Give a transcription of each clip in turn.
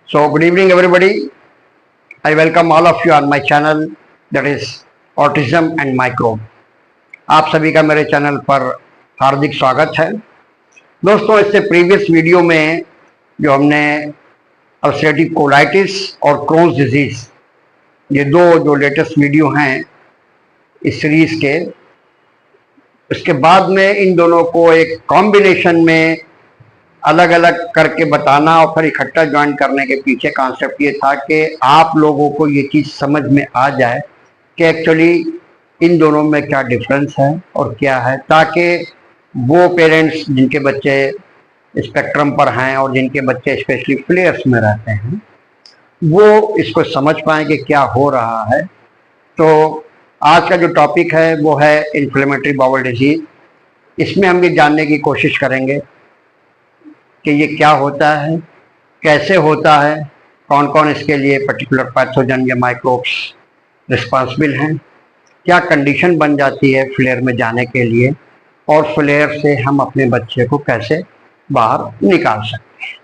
So good evening everybody. I welcome all of you on my channel that is Autism and Microbe. आप सभी का मेरे channel पर हार्दिक स्वागत है। दोस्तों, इससे प्रीवियस वीडियो में जो हमने अल्सरेटिव कोलाइटिस और क्रोन्स डिजीज, ये दो जो लेटेस्ट वीडियो हैं इस सीरीज के, उसके बाद में इन दोनों को एक कॉम्बिनेशन में अलग अलग करके बताना और फिर इकट्ठा ज्वाइन करने के पीछे कॉन्सेप्ट ये था कि आप लोगों को ये चीज़ समझ में आ जाए कि एक्चुअली इन दोनों में क्या डिफरेंस है और क्या है, ताकि वो पेरेंट्स जिनके बच्चे स्पेक्ट्रम पर हैं और जिनके बच्चे स्पेशली फ्लेयर्स में रहते हैं वो इसको समझ पाएँ कि क्या हो रहा है। तो आज का जो टॉपिक है वो है इन्फ्लेमेटरी बाउल डिजीज। इसमें हम ये जानने की कोशिश करेंगे कि ये क्या होता है, कैसे होता है, कौन कौन इसके लिए पर्टिकुलर पैथोजन या माइक्रोब्स रिस्पॉन्सिबल हैं, क्या कंडीशन बन जाती है फ्लेयर में जाने के लिए, और फ्लेयर से हम अपने बच्चे को कैसे बाहर निकाल सकते हैं।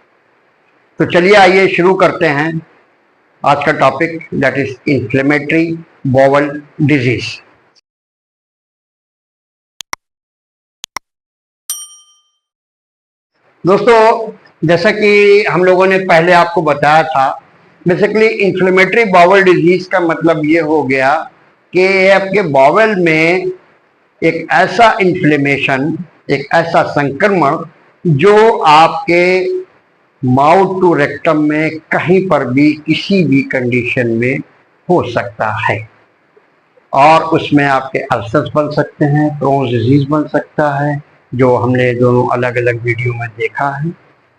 तो चलिए आइए शुरू करते हैं आज का topic, that is inflammatory bowel disease. दोस्तों, जैसा कि हम लोगों ने पहले आपको बताया था, बेसिकली इन्फ्लेमेटरी बाउल डिजीज का मतलब ये हो गया कि आपके बाउल में एक ऐसा इन्फ्लेमेशन, एक ऐसा संक्रमण जो आपके माउथ टू रेक्टम में कहीं पर भी किसी भी कंडीशन में हो सकता है, और उसमें आपके अल्सर्स बन सकते हैं, क्रोन्स डिजीज बन सकता है, जो हमने दोनों अलग अलग वीडियो में देखा है।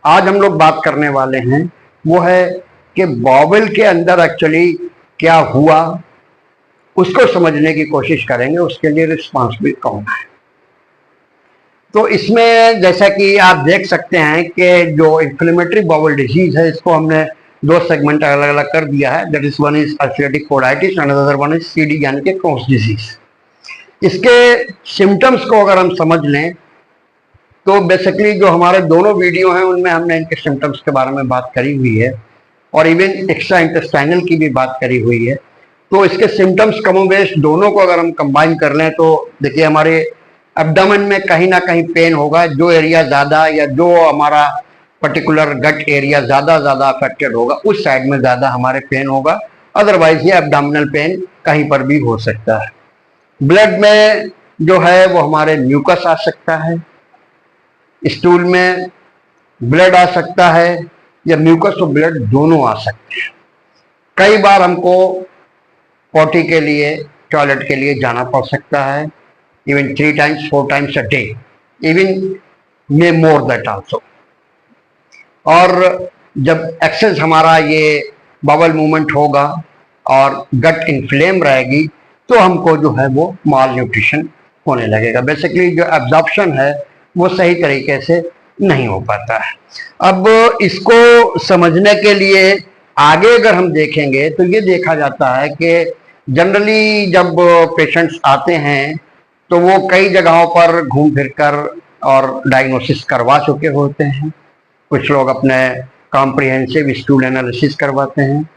आज हम लोग बात करने वाले हैं वो है कि बाउल के अंदर एक्चुअली क्या हुआ, उसको समझने की कोशिश करेंगे, उसके लिए रिस्पॉन्सिबल कौन है। तो इसमें जैसा कि आप देख सकते हैं कि जो इन्फ्लेमेटरी बाउल डिजीज है, इसको हमने दो सेगमेंट अलग अलग कर दिया है, that is one is ulcerative colitis and other one is CD यानी कि क्रोन्स डिजीज। इसके सिम्टम्स को अगर हम समझ लें तो बेसिकली जो हमारे दोनों वीडियो हैं उनमें हमने इनके सिम्टम्स के बारे में बात करी हुई है और इवन एक्स्ट्रा इंटेस्टाइनल की भी बात करी हुई है। तो इसके सिम्टम्स कमोबेश दोनों को अगर हम कंबाइन कर लें तो देखिए, हमारे एब्डोमेन में कहीं ना कहीं पेन होगा, जो एरिया ज़्यादा या जो हमारा पर्टिकुलर गट एरिया ज़्यादा अफेक्टेड होगा उस साइड में ज़्यादा हमारे पेन होगा, अदरवाइज ये एब्डोमिनल पेन कहीं पर भी हो सकता है। ब्लड में जो है वो हमारे म्यूकस आ सकता है, स्टूल में ब्लड आ सकता है, या म्यूकस और ब्लड दोनों आ सकते हैं। कई बार हमको पॉटी के लिए, टॉयलेट के लिए जाना पड़ सकता है, even 3 times 4 times a day, even may more that also. और जब एक्सेस हमारा ये बाउल मूवमेंट होगा और गट इन्फ्लेम रहेगी तो हमको जो है वो माल न्यूट्रिशन होने लगेगा। बेसिकली जो एब्जॉर्प्शन है वो सही तरीके से नहीं हो पाता है। अब इसको समझने के लिए आगे अगर हम देखेंगे तो ये देखा जाता है कि जनरली जब पेशेंट्स आते हैं तो वो कई जगहों पर घूम फिर कर और डायग्नोसिस करवा चुके होते हैं। कुछ लोग अपने कॉम्प्रिहेंसिव स्टूल एनालिसिस करवाते हैं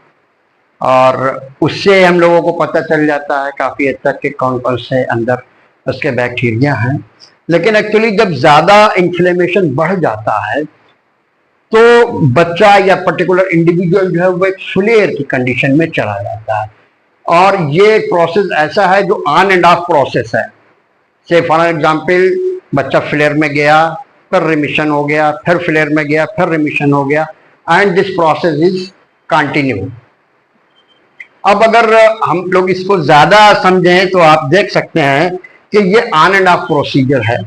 और उससे हम लोगों को पता चल जाता है काफ़ी हद तक कि कौन कौन से अंदर उसके बैक्टीरिया हैं। लेकिन एक्चुअली जब ज़्यादा इन्फ्लेमेशन बढ़ जाता है तो बच्चा या पर्टिकुलर इंडिविजुअल जो है वो एक फ्लेयर की कंडीशन में चला जाता है, और ये प्रोसेस ऐसा है जो ऑन एंड ऑफ प्रोसेस है। से फॉर एग्जांपल, बच्चा फ्लेयर में गया, फिर रिमिशन हो गया, फिर फ्लेयर में गया, फिर रिमिशन हो गया, and this process is continue. अब अगर हम लोग इसको ज़्यादा समझें तो आप देख सकते हैं कि ये ऑन एंड ऑफ प्रोसीजर है।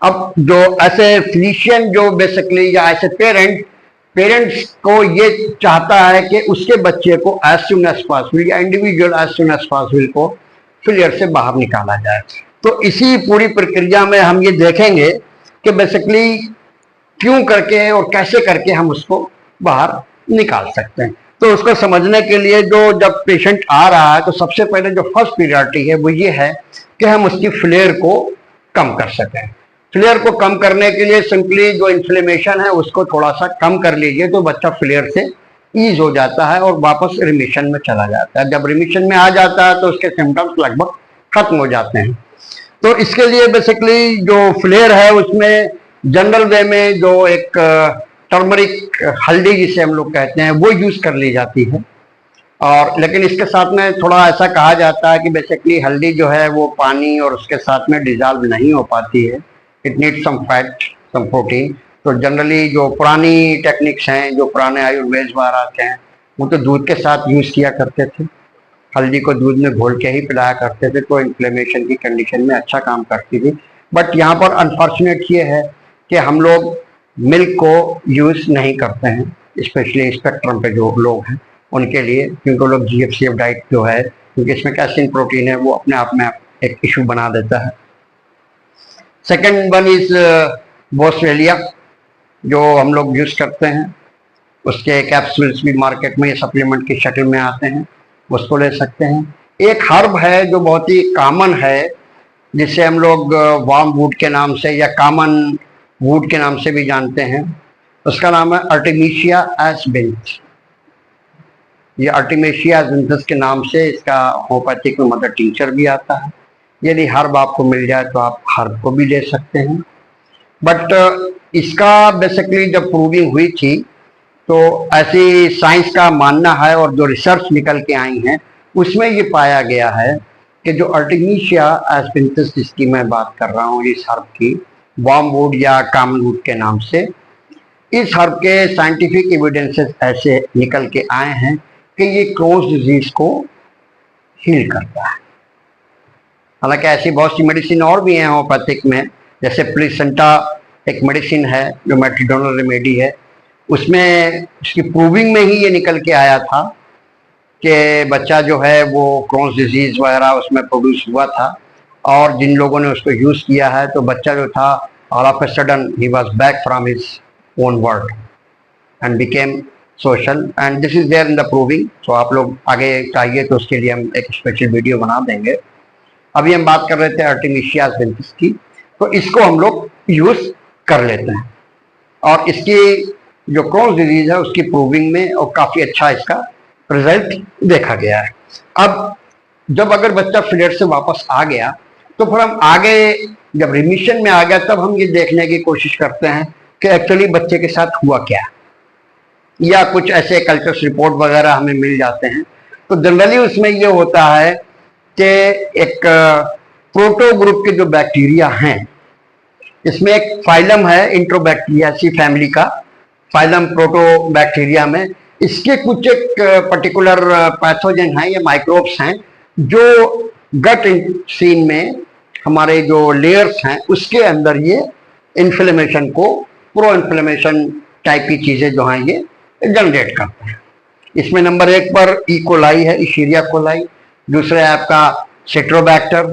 अब जो ऐसे फिजिशियन जो बेसिकली या ऐसे पेरेंट्स को ये चाहता है कि उसके बच्चे को एज सुन एज पॉसिबल या individual as soon as possible को फ्लेयर से बाहर निकाला जाए। तो इसी पूरी प्रक्रिया में हम ये देखेंगे कि बेसिकली क्यों करके और कैसे करके हम उसको बाहर निकाल सकते हैं। तो उसको समझने के लिए जो जब पेशेंट आ रहा है तो सबसे पहले जो फर्स्ट प्रायोरिटी है वो ये है कि हम उसकी फ्लेयर को कम कर सकें। फ्लेयर को कम करने के लिए सिंपली जो इन्फ्लेमेशन है उसको थोड़ा सा कम कर लीजिए, तो बच्चा फ्लेयर से ईज हो जाता है और वापस रिमिशन में चला जाता है। जब रिमिशन में आ जाता है तो उसके सिम्टम्स लगभग खत्म हो जाते हैं। तो इसके लिए बेसिकली जो फ्लेयर है उसमें जनरल वे में जो एक टर्मरिक हल्दी जिसे हम लोग कहते हैं वो यूज कर ली जाती है। और लेकिन इसके साथ में थोड़ा ऐसा कहा जाता है कि बेसिकली हल्दी जो है वो पानी और उसके साथ में डिजॉल्व नहीं हो पाती है, it need some fat some protein. तो जनरली जो पुरानी टेक्निक्स हैं, जो पुराने आयुर्वेद महाराज हैं, वो तो दूध के साथ यूज किया करते थे, हल्दी को दूध में घोल के ही पिलाया करते थे, तो इन्फ्लेमेशन की कंडीशन में अच्छा काम करती थी। बट यहाँ पर अनफॉर्चुनेट ये है कि हम लोग मिल्क को यूज नहीं करते हैं, स्पेशली स्पेक्ट्रम पे जो लोग हैं उनके लिए, क्योंकि लोग GFCF डाइट जो है, क्योंकि इसमें कैसीन प्रोटीन है, वो अपने आप में एक इशू बना देता है। सेकेंड वन इज बोसवेलिया, जो हम लोग यूज करते हैं, उसके कैप्सूल्स भी मार्केट में सप्लीमेंट की शक्ल में आते हैं, उसको ले सकते हैं। एक हर्ब है जो बहुत ही कॉमन है, जिसे हम लोग वार्म वुड के नाम से या कॉमन वुड के नाम से भी जानते हैं, उसका नाम है आर्टेमिसिया एस्बिन्थ। ये आर्टेमिसिया एस्बिन्थस के नाम से इसका होम्योपैथिक में मदर टिंचर भी आता है। यदि हर्ब आपको मिल जाए तो आप हर्ब को भी ले सकते हैं। बट इसका बेसिकली जब प्रूविंग हुई थी तो ऐसी साइंस का मानना है और जो रिसर्च निकल के आई हैं उसमें ये पाया गया है कि जो आर्टेमिसिया एस्बिन्थस जिसकी मैं बात कर रहा हूँ, इस हर्ब की वार्म वुड या कॉमन वुड के नाम से, इस हर्ब के साइंटिफिक एविडेंसेस ऐसे निकल के आए हैं कि ये क्रोन्स डिजीज को हील करता है। हालांकि ऐसी बहुत सी मेडिसिन और भी हैं होम्योपैथिक में, जैसे प्लेसेंटा एक मेडिसिन है जो मेट्रोडोनल रेमेडी है, उसमें उसकी प्रूविंग में ही ये निकल के आया था कि बच्चा जो है वो क्रोन्स डिजीज वगैरह उसमें प्रोड्यूस हुआ था, और जिन लोगों ने उसको यूज किया है तो बच्चा जो था ऑल ऑफ अ सडन ही was back from his own world and became social, and this is there in the proving. तो आप लोग आगे चाहिए तो उसके लिए हम एक स्पेशल वीडियो बना देंगे। अभी हम बात कर रहे थे आर्टेमिसिया एस्बिन्थस की, तो इसको हम लोग यूज कर लेते हैं और इसकी जो क्रोन्स डिजीज है उसकी प्रूविंग में और काफी अच्छा इसका रिजल्ट देखा गया है। अब जब अगर बच्चा फ्लेयर से वापस आ गया तो फिर हम आगे जब रिमिशन में आ गया तब हम ये देखने की कोशिश करते हैं कि एक्चुअली बच्चे के साथ हुआ क्या, या कुछ ऐसे कल्चर रिपोर्ट वगैरह हमें मिल जाते हैं। तो जनरली उसमें ये होता है कि एक प्रोटो ग्रुप के जो बैक्टीरिया हैं, इसमें एक फाइलम है इंट्रोबैक्टीरियासी फैमिली का, फाइलम प्रोटोबैक्टीरिया में इसके कुछ एक पर्टिकुलर पैथोजन हैं या माइक्रोब्स हैं जो गट सीन में हमारे जो लेयर्स हैं उसके अंदर ये इन्फ्लेमेशन को, प्रो इन्फ्लेमेशन टाइप की चीजें जो हैं ये जनरेट करते हैं। इसमें नंबर 1 पर ई कोलाई है, इशीरिया कोलाई, दूसरा है आपका सिट्रोबैक्टर,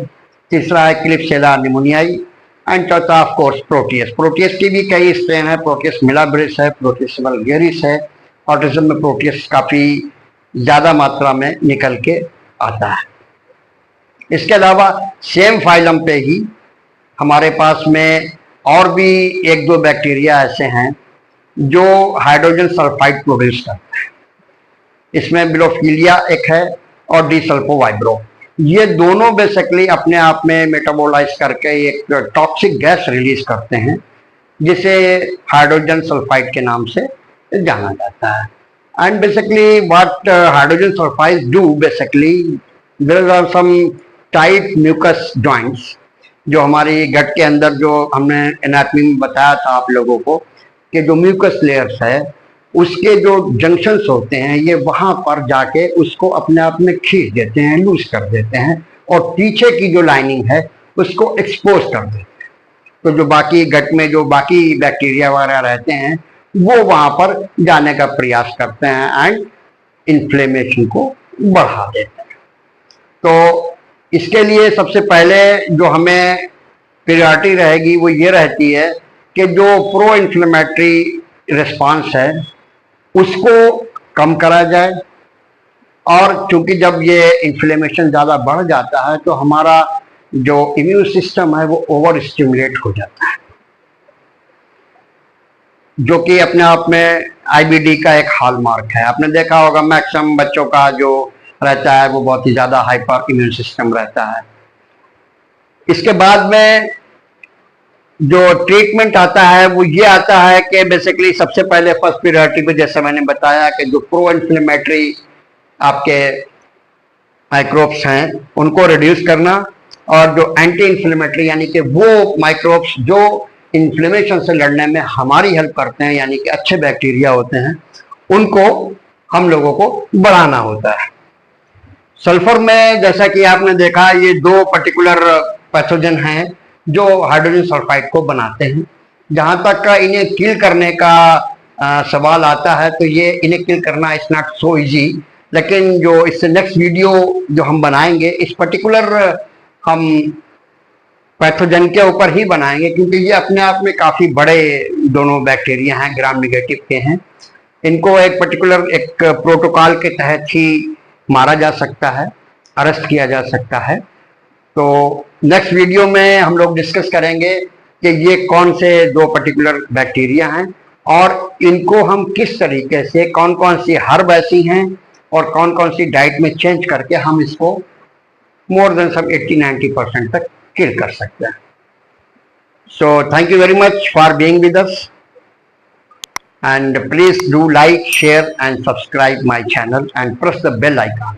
तीसरा है क्लिप्सेला निमोनियाई, एंड चौथा ऑफ कोर्स प्रोटियस। प्रोटियस की भी कई स्ट्रेन है, प्रोटियस मिलाब्रिस है, प्रोटियस वल्गेरिस है। ऑटिज्म में प्रोटियस काफी ज्यादा मात्रा में निकल के आता है। इसके अलावा सेम फाइलम पे ही हमारे पास में और भी 1-2 बैक्टीरिया ऐसे हैं जो हाइड्रोजन सल्फाइड प्रोड्यूस करते हैं। इसमें बिलोफिलिया एक है और डी सल्फोवाइब्रो, ये दोनों बेसिकली अपने आप में मेटाबोलाइज करके एक टॉक्सिक गैस रिलीज करते हैं जिसे हाइड्रोजन सल्फाइड के नाम से जाना जाता है। And basically what hydrogen sulphide do, basically there are some tight mucus joints जो हमारी गट के अंदर, जो हमने एनाटॉमी में बताया था आप लोगों को कि जो म्यूकस लेयर्स है उसके जो जंक्शंस होते हैं ये वहां पर जाके उसको अपने आप में खींच देते हैं, लूज कर देते हैं, और पीछे की जो लाइनिंग है उसको एक्सपोज कर देते हैं। तो जो बाकी गट में जो बाकी बैक्टीरिया वगैरह रहते हैं वो वहां पर जाने का प्रयास करते हैं एंड इन्फ्लेमेशन को बढ़ा देते हैं। तो इसके लिए सबसे पहले जो हमें प्रायोरिटी रहेगी वो ये रहती है कि जो प्रो इन्फ्लेमेटरी रिस्पांस है उसको कम करा जाए, और क्योंकि जब ये इन्फ्लेमेशन ज़्यादा बढ़ जाता है तो हमारा जो इम्यून सिस्टम है वो ओवर स्टिमुलेट हो जाता है। जो कि अपने आप में आईबीडी का एक हॉलमार्क है। आपने देखा होगा मैक्सिमम बच्चों का जो रहता है वो बहुत ही ज्यादा हाइपर इम्यून सिस्टम रहता है। इसके बाद में जो ट्रीटमेंट आता है वो ये आता है कि बेसिकली सबसे पहले फर्स्ट प्रायोरिटी पे जैसे मैंने बताया कि जो प्रो इन्फ्लेमेटरी आपके माइक्रोब्स हैं उनको रिड्यूस करना, और जो एंटी इन्फ्लेमेटरी यानी कि वो माइक्रोब्स जो इन्फ्लेमेशन से लड़ने में हमारी हेल्प करते हैं, यानी कि अच्छे बैक्टीरिया होते हैं, उनको हम लोगों को बढ़ाना होता है। सल्फर में जैसा कि आपने देखा ये दो पर्टिकुलर पैथोजन हैं जो हाइड्रोजन सल्फाइड को बनाते हैं। जहां तक इन्हें किल करने का सवाल आता है तो ये इन्हें किल करना इज नॉट सो इजी, लेकिन जो इससे नेक्स्ट वीडियो जो हम बनाएंगे इस पर्टिकुलर हम पैथोजन के ऊपर ही बनाएंगे, क्योंकि ये अपने आप में काफी बड़े दोनों बैक्टीरिया हैं, ग्राम नेगेटिव के हैं। इनको एक पर्टिकुलर एक प्रोटोकॉल के तहत ही मारा जा सकता है, अरेस्ट किया जा सकता है। तो नेक्स्ट वीडियो में हम लोग डिस्कस करेंगे कि ये कौन से दो पर्टिकुलर बैक्टीरिया हैं और इनको हम किस तरीके से, कौन कौन सी हर्ब ऐसी हैं और कौन कौन सी डाइट में चेंज करके हम इसको मोर देन सब 80-90% तक किल कर सकते हैं। So thank you very much for being with us, and please do like, share and subscribe my channel and press the bell icon.